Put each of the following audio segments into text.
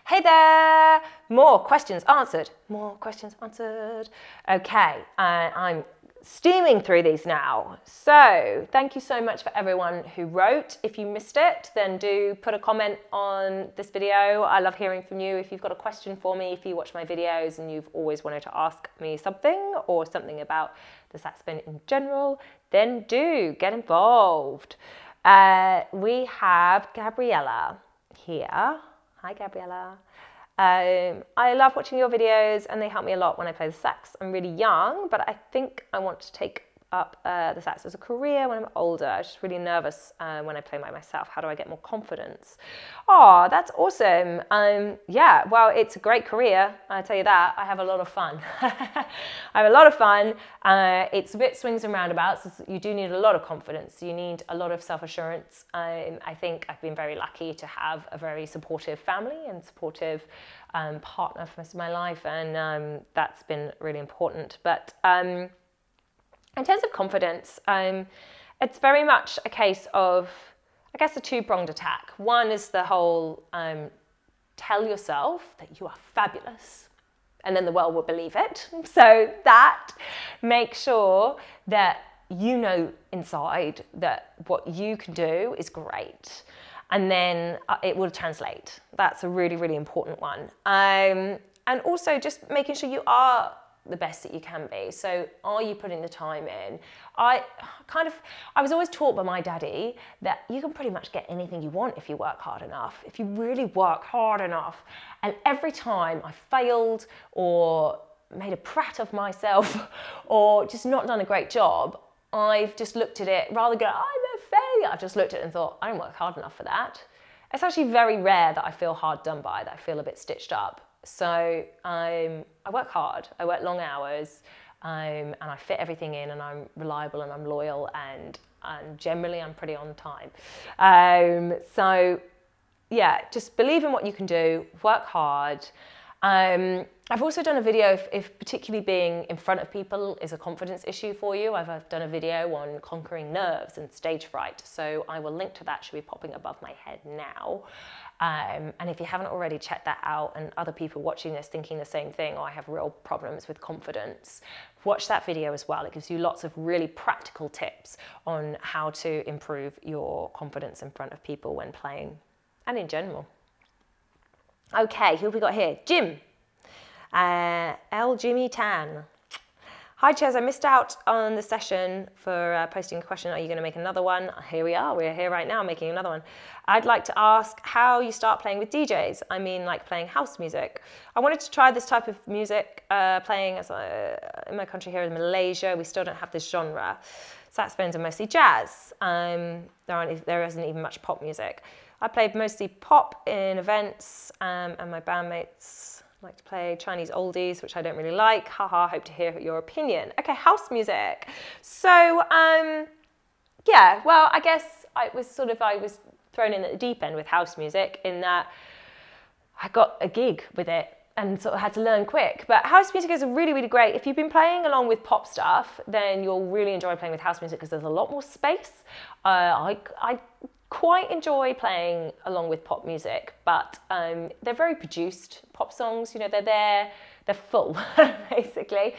Hey there! More questions answered. More questions answered. Okay, I'm steaming through these now. So thank you so much for everyone who wrote. If you missed it, then do put a comment on this video. I love hearing from you. If you've got a question for me, if you watch my videos and you've always wanted to ask me something or something about the saxophone in general, then do get involved. We have Gabriella here. Hi, Gabriella. I love watching your videos and they help me a lot when I play the sax. I'm really young, but I think I want to take up the sax as a career when I'm older. I'm just really nervous when I play by myself. How do I get more confidence? Oh, that's awesome. Yeah, well, it's a great career. I'll tell you that. I have a lot of fun. I have a lot of fun. It's a bit swings and roundabouts. You do need a lot of confidence. You need a lot of self-assurance. I think I've been very lucky to have a very supportive family and supportive partner for most of my life, and that's been really important. But in terms of confidence, it's very much a case of, I guess, a two-pronged attack. One is the whole tell yourself that you are fabulous, and then the world will believe it. So that makes sure that you know inside that what you can do is great, and then it will translate. That's a really, really important one. And also just making sure you are the best that you can be. So are you putting the time in? I was always taught by my daddy that you can pretty much get anything you want if you work hard enough, if you really work hard enough. And every time I failed or made a prat of myself or just not done a great job, I've just looked at it, rather than go, I'm a failure, I've just looked at it and thought, I didn't work hard enough for that. It's actually very rare that I feel hard done by, that I feel a bit stitched up. So I work hard, I work long hours, and I fit everything in, and I'm reliable and I'm loyal, and generally I'm pretty on time. So yeah, just believe in what you can do, work hard. I've also done a video if particularly being in front of people is a confidence issue for you. I've done a video on conquering nerves and stage fright. So I will link to that, should be popping above my head now. And if you haven't already checked that out, and other people watching this thinking the same thing, or I have real problems with confidence, watch that video as well. It gives you lots of really practical tips on how to improve your confidence in front of people when playing and in general. Okay, who have we got here? Jim. L. Jimmy Tan. Hi, Chez. I missed out on the session for posting a question. Are you going to make another one? Here we are. We're here right now making another one. I'd like to ask how you start playing with DJs. I mean, like playing house music. I wanted to try this type of music playing in my country here in Malaysia. We still don't have this genre. Saxophones are mostly jazz. There isn't even much pop music. I played mostly pop in events, and my bandmates like to play Chinese oldies, which I don't really like. Haha, hope to hear your opinion. Okay, house music. So, yeah, well, I guess I was thrown in at the deep end with house music, in that I got a gig with it and sort of had to learn quick. But house music is really, really great. If you've been playing along with pop stuff, then you'll really enjoy playing with house music because there's a lot more space. I quite enjoy playing along with pop music, but they're very produced pop songs. You know, they're full basically.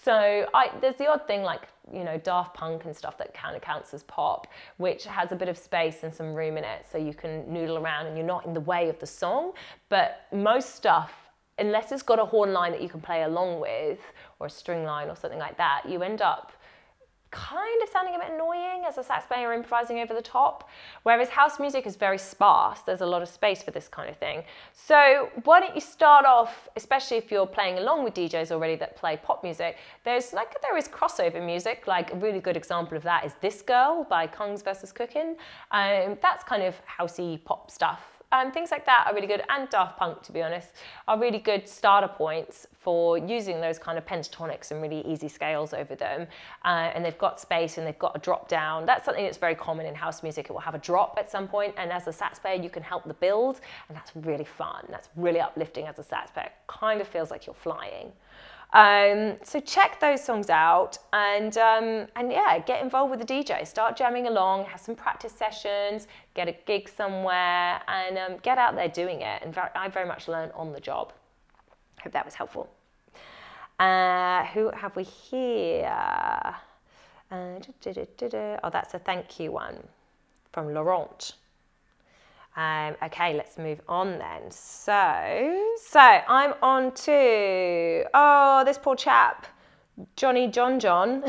So there's the odd thing like, you know, Daft Punk and stuff that kind of counts as pop, which has a bit of space and some room in it, so you can noodle around and you're not in the way of the song. But most stuff, unless it's got a horn line that you can play along with, or a string line or something like that, you end up kind of sounding a bit annoying as a sax player improvising over the top. Whereas house music is very sparse, there's a lot of space for this kind of thing. So why don't you start off, especially if you're playing along with DJs already that play pop music, there is crossover music. Like a really good example of that is This Girl by Kongs vs. Cookin. That's kind of housey pop stuff. Things like that are really good, and Daft Punk, to be honest, are really good starter points for using those kind of pentatonics and really easy scales over them. And they've got space and they've got a drop down. That's something that's very common in house music. It will have a drop at some point, and as a sax player, you can help the build, and that's really fun. That's really uplifting as a sax player. It kind of feels like you're flying. So check those songs out, and yeah, get involved with the DJ. Start jamming along, have some practice sessions, get a gig somewhere, and get out there doing it. And I very much learned on the job. Hope that was helpful. Who have we here? Oh, that's a thank you one from Laurent. Okay, let's move on then. So I'm on to, oh, this poor chap, Johnny John.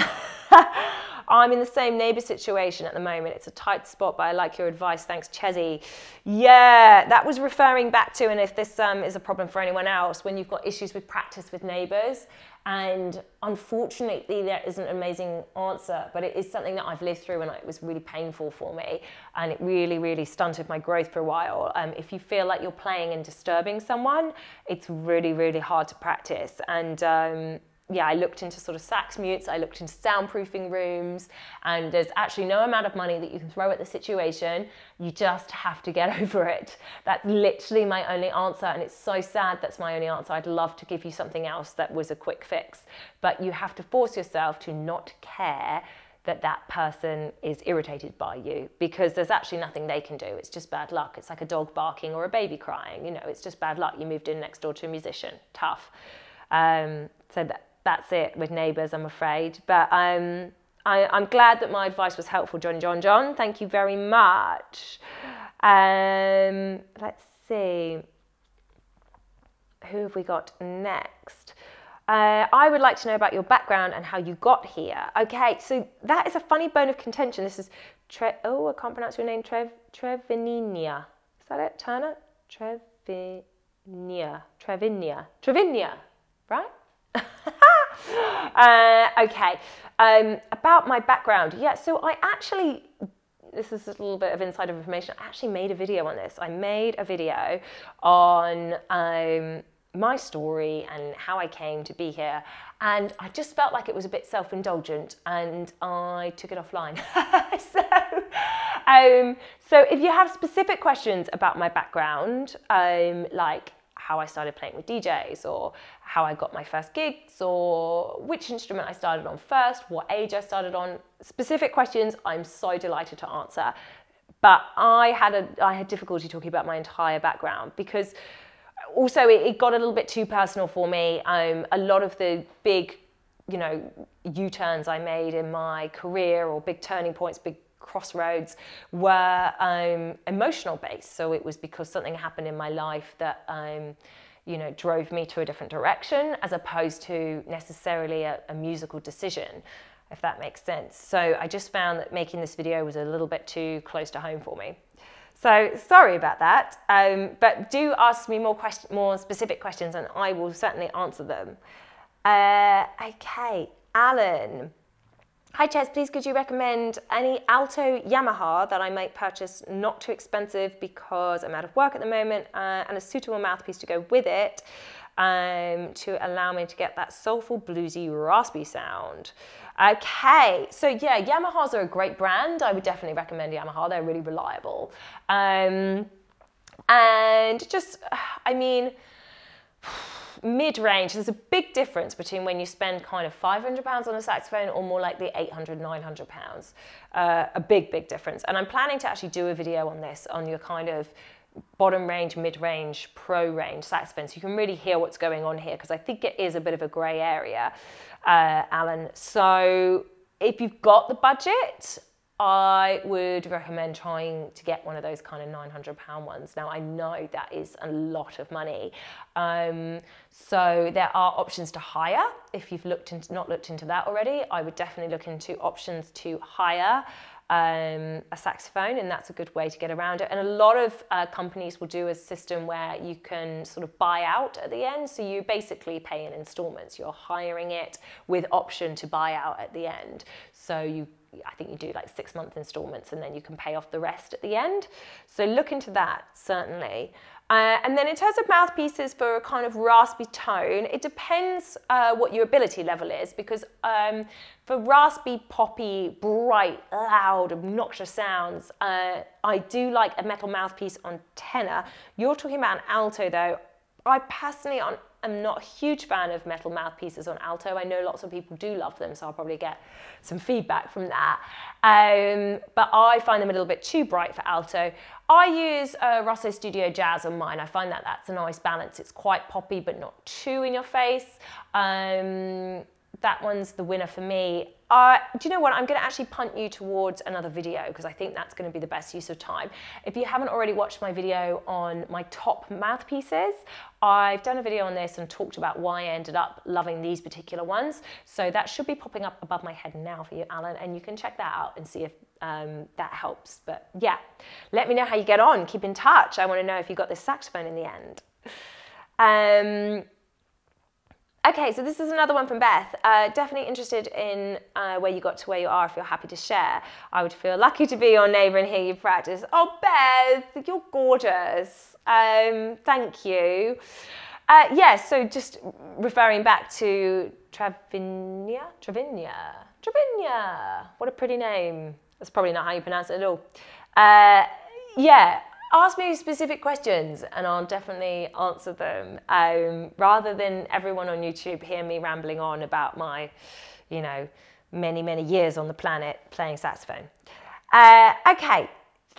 I'm in the same neighbour situation at the moment. It's a tight spot, but I like your advice. Thanks, Chez. Yeah, that was referring back to, and if this is a problem for anyone else, when you've got issues with practice with neighbours. And unfortunately, there isn't an amazing answer, but it is something that I've lived through, and it was really painful for me. And it really, really stunted my growth for a while. If you feel like you're playing and disturbing someone, it's really, really hard to practice. And yeah, I looked into sort of sax mutes, I looked into soundproofing rooms, and there's actually no amount of money that you can throw at the situation. You just have to get over it. That's literally my only answer, and it's so sad that's my only answer. I'd love to give you something else that was a quick fix, but you have to force yourself to not care that that person is irritated by you, because there's actually nothing they can do. It's just bad luck. It's like a dog barking or a baby crying. You know, it's just bad luck. You moved in next door to a musician. Tough. So that's it with neighbours, I'm afraid. But I'm glad that my advice was helpful, John. Thank you very much. Let's see. Who have we got next? I would like to know about your background and how you got here. Okay, so that is a funny bone of contention. This is, I can't pronounce your name, Trevinia. Is that it, Turner? Trevinia, right? Okay, about my background. Yeah, so I actually, this is a little bit of insider information. I actually made a video on this. I made a video on my story and how I came to be here. And I just felt like it was a bit self-indulgent, and I took it offline. So if you have specific questions about my background, like how I started playing with DJs, or how I got my first gigs, or which instrument I started on first, what age I started on, specific questions, I'm so delighted to answer. But I had difficulty talking about my entire background, because also it got a little bit too personal for me. A lot of the big, U-turns I made in my career, or big turning points, big crossroads, were emotional based. So it was because something happened in my life that drove me to a different direction, as opposed to necessarily a musical decision, if that makes sense. So I just found that making this video was a little bit too close to home for me. So sorry about that, but do ask me more specific questions, and I will certainly answer them. Okay, Alan. Hi Chez, please could you recommend any alto Yamaha that I might purchase, not too expensive because I'm out of work at the moment, and a suitable mouthpiece to go with it, to allow me to get that soulful, bluesy, raspy sound. Okay, so yeah, Yamahas are a great brand. I would definitely recommend Yamaha. They're really reliable. And just, mid-range, there's a big difference between when you spend kind of £500 on a saxophone, or more like the £800, £900. A big difference. And I'm planning to actually do a video on this, on your kind of bottom range, mid-range, pro-range saxophone, so you can really hear what's going on here, because I think it is a bit of a grey area, Alan. So if you've got the budget, I would recommend trying to get one of those kind of £900 ones. Now, I know that is a lot of money. So there are options to hire. If you've not looked into that already, I would definitely look into options to hire a saxophone, and that's a good way to get around it. And a lot of companies will do a system where you can sort of buy out at the end. So you basically pay in installments. You're hiring it with option to buy out at the end. So I think you do like 6-month installments, and then you can pay off the rest at the end. So look into that, certainly. And then in terms of mouthpieces for a kind of raspy tone, it depends what your ability level is, because for raspy, poppy, bright, loud, obnoxious sounds, I do like a metal mouthpiece on tenor. You're talking about an alto though. I personally, on am not a huge fan of metal mouthpieces on alto. I know lots of people do love them, so I'll probably get some feedback from that. But I find them a little bit too bright for alto. I use Rosso Studio Jazz on mine. I find that that's a nice balance. It's quite poppy, but not too in your face. That one's the winner for me. Do you know what? I'm going to actually punt you towards another video because I think that's going to be the best use of time. If you haven't already watched my video on my top mouthpieces, I've done a video on this and talked about why I ended up loving these particular ones. So that should be popping up above my head now for you, Alan, and you can check that out and see if that helps. But yeah, let me know how you get on. Keep in touch. I want to know if you got this saxophone in the end. Okay, so this is another one from Beth. Definitely interested in where you got to where you are, if you're happy to share. I would feel lucky to be your neighbour and hear you practice. Oh, Beth, you're gorgeous. Thank you. Yeah, so just referring back to Travinia. What a pretty name. That's probably not how you pronounce it at all. Yeah. Ask me specific questions and I'll definitely answer them, rather than everyone on YouTube hear me rambling on about my, you know, many years on the planet playing saxophone. Okay,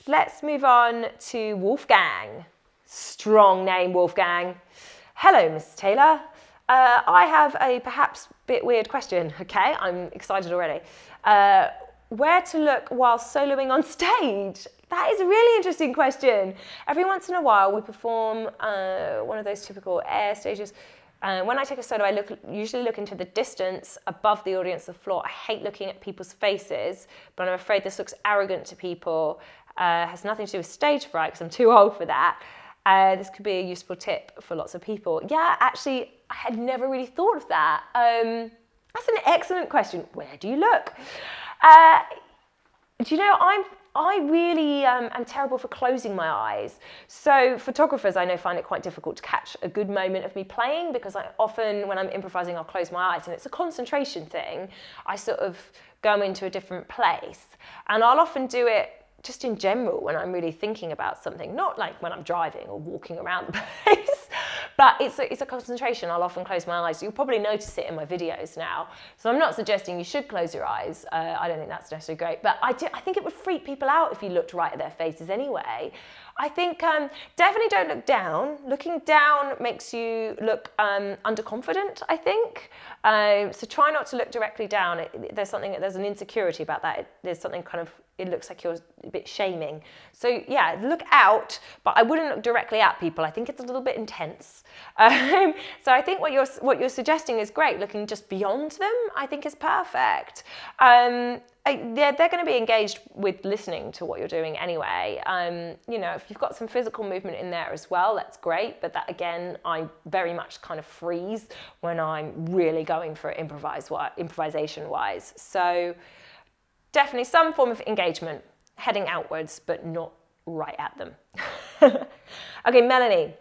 let's move on to Wolfgang. Strong name, Wolfgang. Hello, Mrs. Taylor. I have a perhaps bit weird question, okay? I'm excited already. Where to look while soloing on stage? That is a really interesting question. Every once in a while we perform one of those typical air stages. When I take a solo, I usually look into the distance above the audience, the floor. I hate looking at people's faces, but I'm afraid this looks arrogant to people. Has nothing to do with stage fright because I'm too old for that. This could be a useful tip for lots of people. Yeah, actually, I had never really thought of that. That's an excellent question. Where do you look? Do you know, I really am terrible for closing my eyes. So photographers, I know, find it quite difficult to catch a good moment of me playing because I often, when I'm improvising, I'll close my eyes and it's a concentration thing. I sort of go into a different place and I'll often do it just in general when I'm really thinking about something, not like when I'm driving or walking around the place, but it's a concentration. I'll often close my eyes. You'll probably notice it in my videos now. So I'm not suggesting you should close your eyes. I don't think that's necessarily great, but I think it would freak people out if you looked right at their faces anyway. I think definitely don't look down. Looking down makes you look underconfident, I think. So try not to look directly down. There's an insecurity about that. There's something kind of, it looks like you're a bit shaming. So yeah, look out, but I wouldn't look directly at people. I think it's a little bit intense. So I think what you're suggesting is great. Looking just beyond them, I think is perfect. They're going to be engaged with listening to what you're doing anyway. You know, if you've got some physical movement in there as well, that's great. But that, again, I very much kind of freeze when I'm really going for improvisation-wise. So definitely some form of engagement, heading outwards, but not right at them. Okay, Melanie.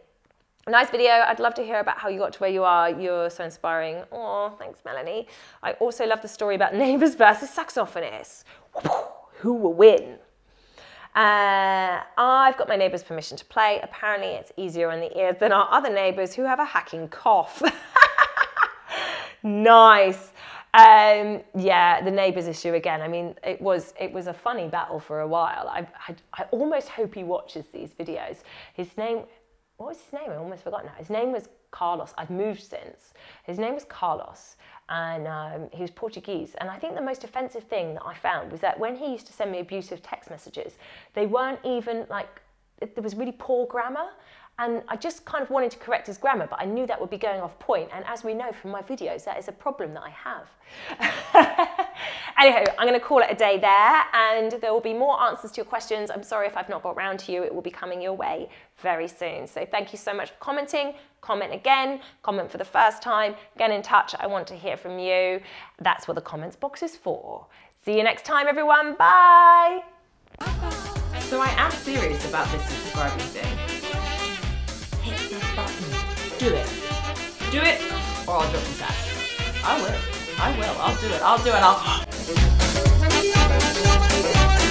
Nice video. I'd love to hear about how you got to where you are. You're so inspiring. Oh, thanks, Melanie. I also love the story about neighbours versus saxophonists. Who will win? I've got my neighbour's permission to play. Apparently, it's easier on the ears than our other neighbours who have a hacking cough. Nice. Yeah, the neighbours issue again. I mean, it was a funny battle for a while. I almost hope he watches these videos. His name. What was his name? I almost forgot now. His name was Carlos. I've moved since. His name was Carlos, and he was Portuguese. And I think the most offensive thing that I found was that when he used to send me abusive text messages, they weren't even like, there was really poor grammar. And I just kind of wanted to correct his grammar, but I knew that would be going off point. And as we know from my videos, that is a problem that I have. Anyhow, I'm going to call it a day there, and there will be more answers to your questions. I'm sorry if I've not got round to you. It will be coming your way very soon. So thank you so much for commenting. Comment again, comment for the first time, get in touch. I want to hear from you. That's what the comments box is for. See you next time, everyone. Bye. So I am serious about this subscribing thing. Hit that button. Do it. Do it, or I'll drop this out. I will. I'll do it. I'll do it.